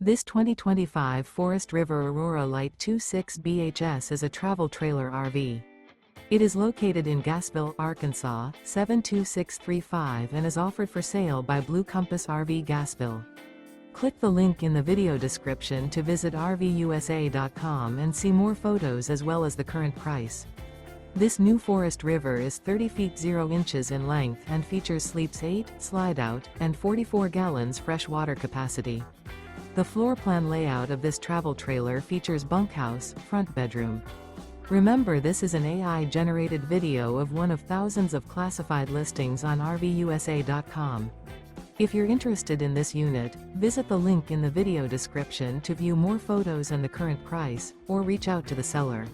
This 2025 Forest River Aurora Light 26 BHS is a travel trailer RV. It is located in Gassville, Arkansas, 72635 and is offered for sale by Blue Compass RV Gassville. Click the link in the video description to visit RVUSA.com and see more photos as well as the current price. This new Forest River is 30 feet 0 inches in length and features sleeps 8, Slideout, and 44 gallons fresh water capacity. The floor plan layout of this travel trailer features bunkhouse, front bedroom. Remember, this is an AI-generated video of one of thousands of classified listings on RVUSA.com. If you're interested in this unit, visit the link in the video description to view more photos and the current price, or reach out to the seller.